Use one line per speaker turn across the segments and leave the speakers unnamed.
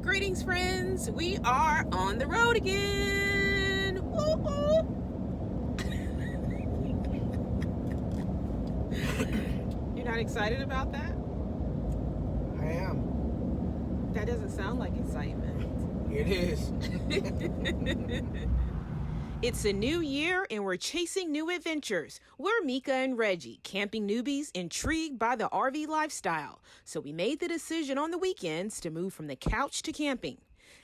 Greetings, friends. We are on the road again. Woo-hoo. You're not excited about that?
I am.
That doesn't sound like excitement.
It is.
It's a new year and we're chasing new adventures. We're Mika and Reggie, camping newbies intrigued by the RV lifestyle. So we made the decision on the weekends to move from the couch to camping.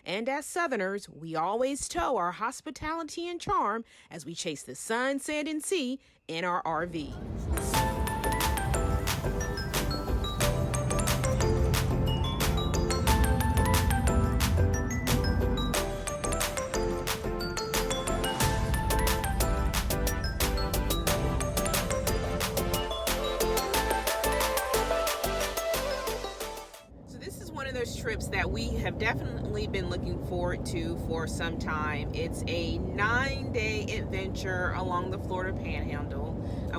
And as Southerners, we always tow our hospitality and charm as we chase the sun, sand, and sea in our RV. Those trips that we have definitely been looking forward to for some time. It's a 9-day adventure along the Florida Panhandle.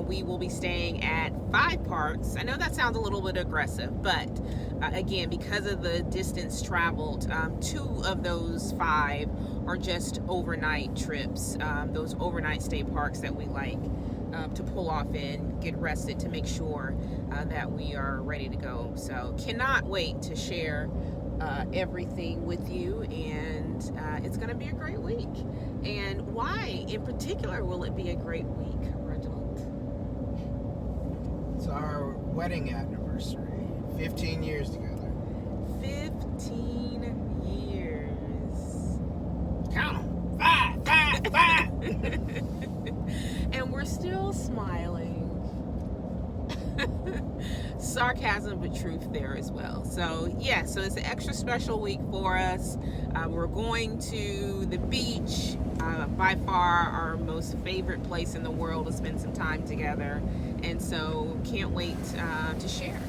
We will be staying at 5 parks. I know that sounds a little bit aggressive, but again, because of the distance traveled, 2 of those 5 are just overnight trips, those overnight stay parks that we like to pull off in, get rested, to make sure that we are ready to go. So cannot wait to share everything with you, and it's going to be a great week. And why in particular will it be a great week, Reginald?
It's our wedding anniversary. 15 years together.
15 years.
Count them. 5, 5, 5.
And we're still smiling. Sarcasm but truth there as well. So yeah, so it's an extra special week for us. We're going to the beach, by far our most favorite place in the world to spend some time together, and so can't wait to share.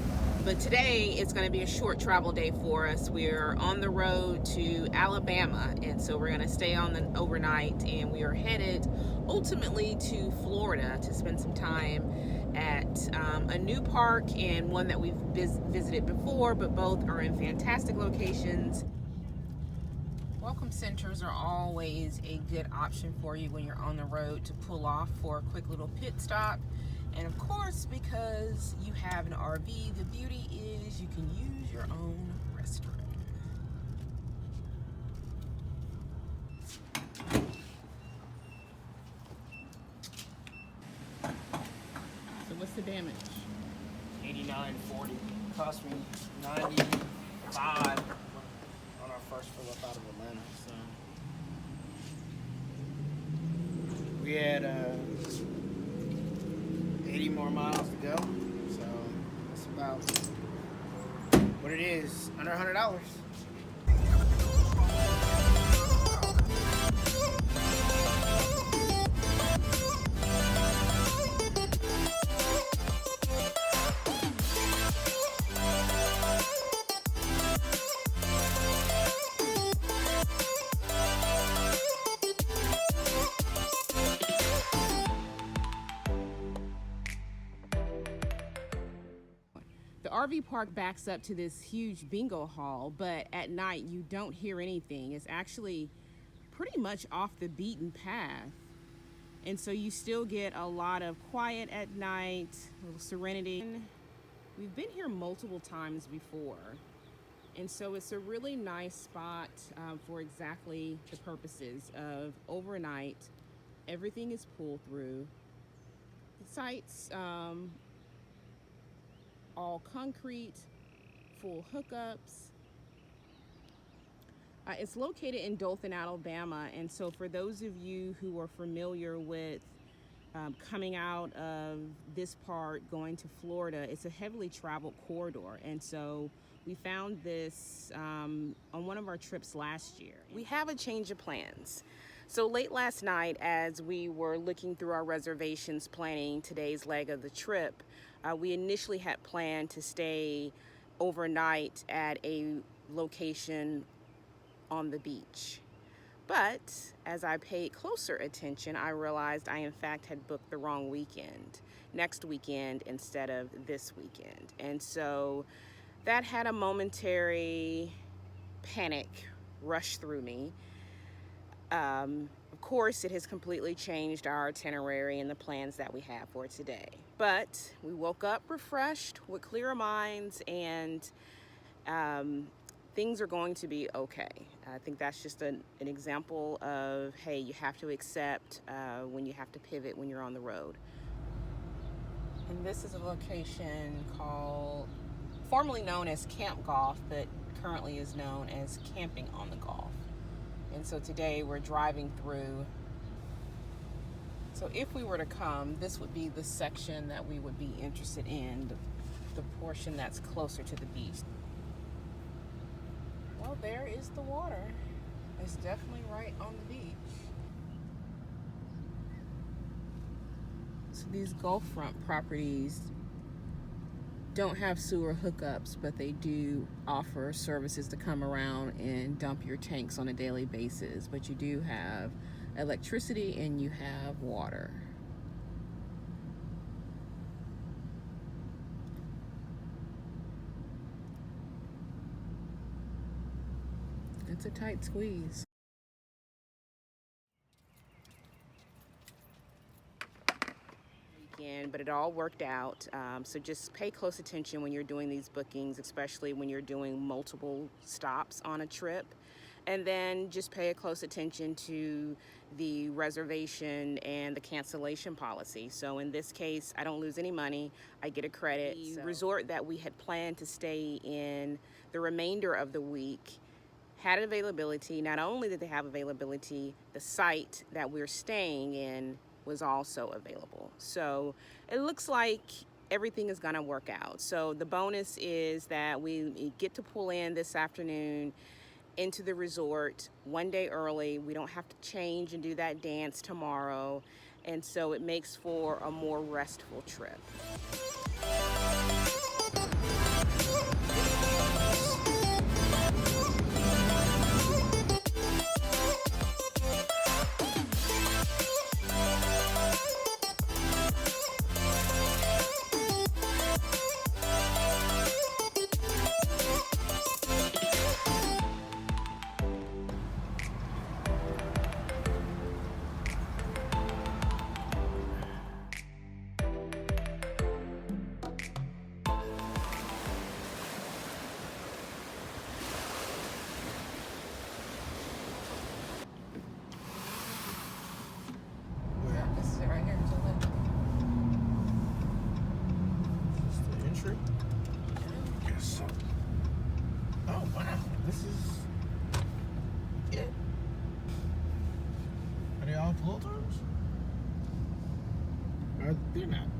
But today it's going to be a short travel day for us. We're on the road to Alabama, and so we're going to stay on the overnight, and we are headed ultimately to Florida to spend some time at a new park and one that we've visited before, but both are in fantastic locations. Welcome centers are always a good option for you when you're on the road to pull off for a quick little pit stop. And of course, because you have an RV, the beauty is you can use your own restroom. So what's the damage?
$89.40. Cost me $95 on our first fill up out of Atlanta. So we had 80 more miles to go. So that's about what it is. Under $100.
The RV park backs up to this huge bingo hall, but at night you don't hear anything. It's actually pretty much off the beaten path. And so you still get a lot of quiet at night, a little serenity. We've been here multiple times before. And so it's a really nice spot for exactly the purposes of overnight. Everything is pulled through. The sites, all concrete, full hookups. It's located in Dothan, Alabama, and so for those of you who are familiar with coming out of this part, going to Florida, it's a heavily traveled corridor, and so we found this on one of our trips last year. We have a change of plans. So late last night, as we were looking through our reservations planning today's leg of the trip, we initially had planned to stay overnight at a location on the beach. But as I paid closer attention, I realized I in fact had booked the wrong weekend, next weekend instead of this weekend. And so that had a momentary panic rush through me. Of course, it has completely changed our itinerary and the plans that we have for today. But we woke up refreshed with clearer minds, and things are going to be okay. I think that's just an example of, hey, you have to accept when you have to pivot when you're on the road. And this is a location formerly known as Camp Golf, but currently is known as Camping on the Golf. And so today we're driving through. So if we were to come, this would be the section that we would be interested in, the portion that's closer to the beach. Well, there is the water. It's definitely right on the beach. So these Gulfront properties don't have sewer hookups, but they do offer services to come around and dump your tanks on a daily basis. But you do have electricity and you have water. It's a tight squeeze. But it all worked out. So just pay close attention when you're doing these bookings, especially when you're doing multiple stops on a trip. And then just pay a close attention to the reservation and the cancellation policy. So in this case, I don't lose any money. I get a credit. The resort that we had planned to stay in the remainder of the week had availability. Not only did they have availability, the site that we're staying in was also available. So it looks like everything is gonna work out. So the bonus is that we get to pull in this afternoon into the resort one day early. We don't have to change and do that dance tomorrow. And so it makes for a more restful trip.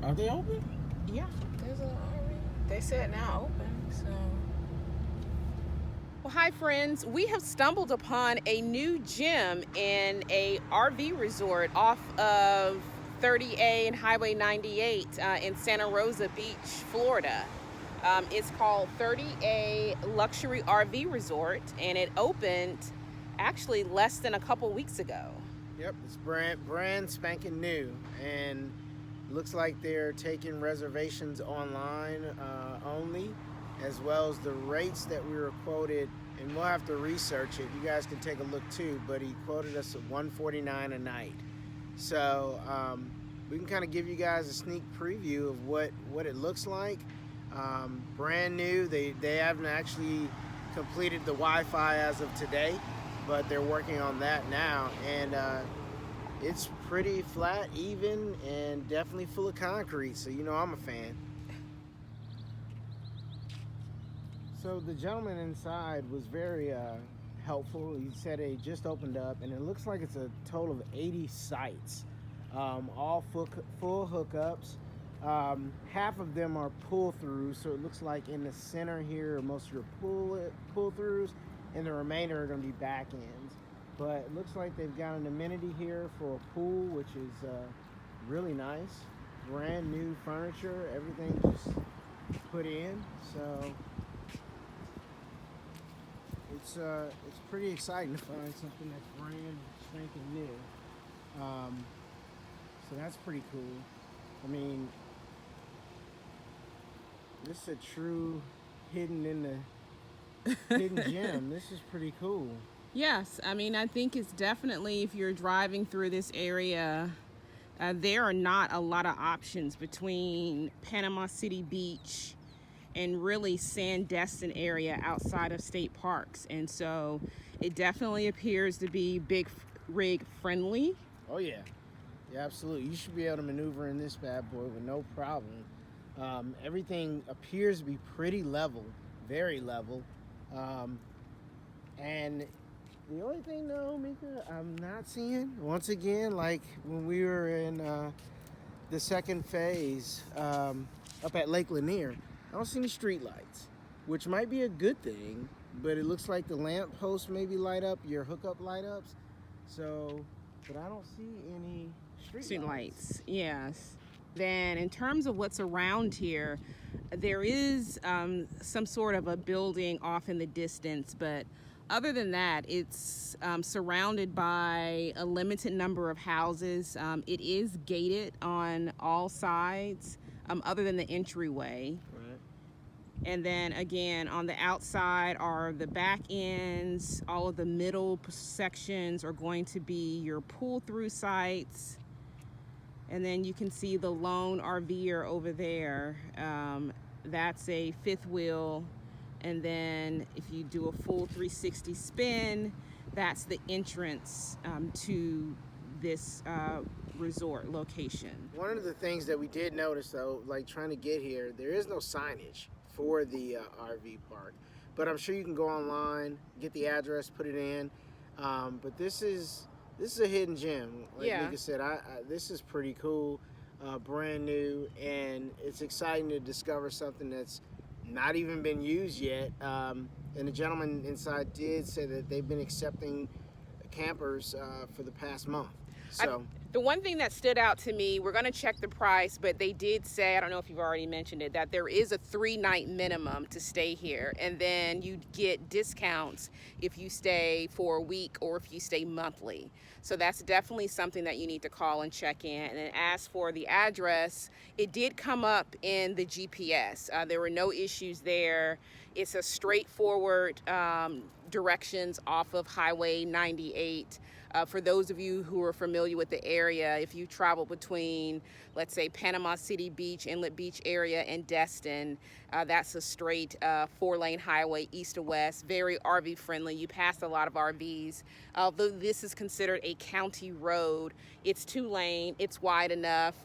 Are they open?
Yeah, they said now open, so. Well, hi friends. We have stumbled upon a new gym in a RV resort off of 30A and Highway 98 in Santa Rosa Beach, Florida. It's called 30A Luxury RV Resort, and it opened actually less than a couple weeks ago.
Yep, it's brand spanking new, and looks like they're taking reservations online only, as well as the rates that we were quoted, and we'll have to research it. You guys can take a look too, but he quoted us at $149 a night. So we can kind of give you guys a sneak preview of what it looks like. Brand new. They haven't actually completed the Wi-Fi as of today, but they're working on that now, and it's pretty flat, even, and definitely full of concrete, so you know I'm a fan. So the gentleman inside was very helpful. He said it just opened up, and it looks like it's a total of 80 sites, all full hookups. Half of them are pull-throughs, so it looks like in the center here are most of your pull-throughs, and the remainder are going to be back ends. But it looks like they've got an amenity here for a pool, which is really nice. Brand new furniture, everything just put in. So it's pretty exciting to find something that's brand spanking new. So that's pretty cool. I mean, this is a true hidden in hidden gem. This is pretty cool.
Yes, I mean, I think it's definitely, if you're driving through this area, there are not a lot of options between Panama City Beach and really Sandestin area outside of state parks. And so it definitely appears to be big rig friendly.
Oh yeah, yeah, absolutely. You should be able to maneuver in this bad boy with no problem. Everything appears to be pretty level, very level. And the only thing though, Mika, I'm not seeing, once again, like when we were in the second phase up at Lake Lanier, I don't see any street lights, which might be a good thing, but it looks like the lamp posts maybe light up, your hookup light ups. So, but I don't see any street lights.
Yes. Then in terms of what's around here, there is some sort of a building off in the distance, but other than that, it's surrounded by a limited number of houses. It is gated on all sides, other than the entryway.
Right.
And then again, on the outside are the back ends. All of the middle sections are going to be your pull-through sites. And then you can see the lone RVer over there. That's a fifth wheel. And then if you do a full 360 spin, that's the entrance to this resort location.
One of the things that we did notice though, like trying to get here, there is no signage for the RV park. But I'm sure you can go online, get the address, put it in. But this is a hidden gem. Like
Yeah.
Mika said, this is pretty cool, brand new, and it's exciting to discover something that's not even been used yet. And the gentleman inside did say that they've been accepting campers for the past month. So
The one thing that stood out to me, we're going to check the price, but they did say, I don't know if you've already mentioned it, that there is a 3-night minimum to stay here. And then you get discounts if you stay for a week or if you stay monthly. So that's definitely something that you need to call and check in. And then as for the address, it did come up in the GPS. There were no issues there. It's a straightforward directions off of Highway 98. For those of you who are familiar with the area, if you travel between, let's say, Panama City Beach, Inlet Beach area, and Destin, that's a straight 4-lane highway east to west, very RV friendly. You pass a lot of RVs. Although this is considered a county road, it's 2-lane, it's wide enough.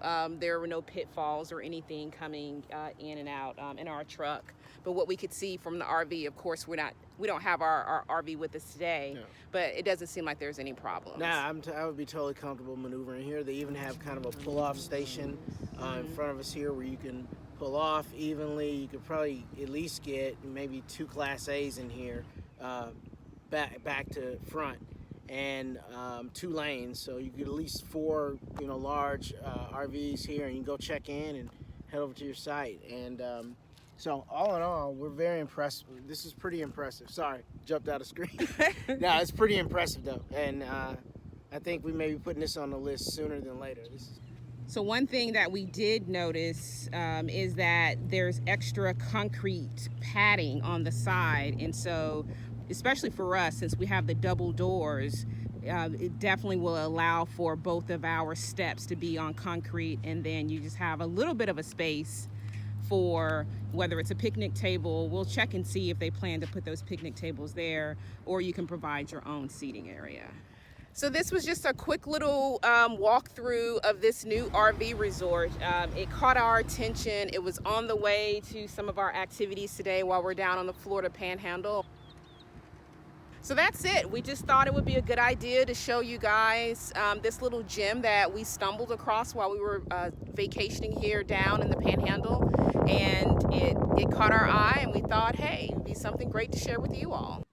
There were no pitfalls or anything coming in and out in our truck. But what we could see from the RV, of course, we don't have our RV with us today,
No.
but it doesn't seem like there's any problems.
nah, I would be totally comfortable maneuvering here. They even have kind of a pull-off station in front of us here where you can pull off evenly. You could probably at least get maybe 2 Class A's in here, back to front, and 2 lanes. So you get at least 4, large RVs here, and you can go check in and head over to your site. And so all in all, we're very impressed. This is pretty impressive. Sorry, jumped out of screen. No, it's pretty impressive though, and I think we may be putting this on the list sooner than later.
So one thing that we did notice is that there's extra concrete padding on the side, and so especially for us, since we have the double doors, it definitely will allow for both of our steps to be on concrete, and then you just have a little bit of a space for whether it's a picnic table. We'll check and see if they plan to put those picnic tables there, or you can provide your own seating area. So this was just a quick little walkthrough of this new RV resort. It caught our attention. It was on the way to some of our activities today while we're down on the Florida Panhandle. So that's it. We just thought it would be a good idea to show you guys this little gem that we stumbled across while we were vacationing here down in the Panhandle. And it caught our eye, and we thought, hey, it'd be something great to share with you all.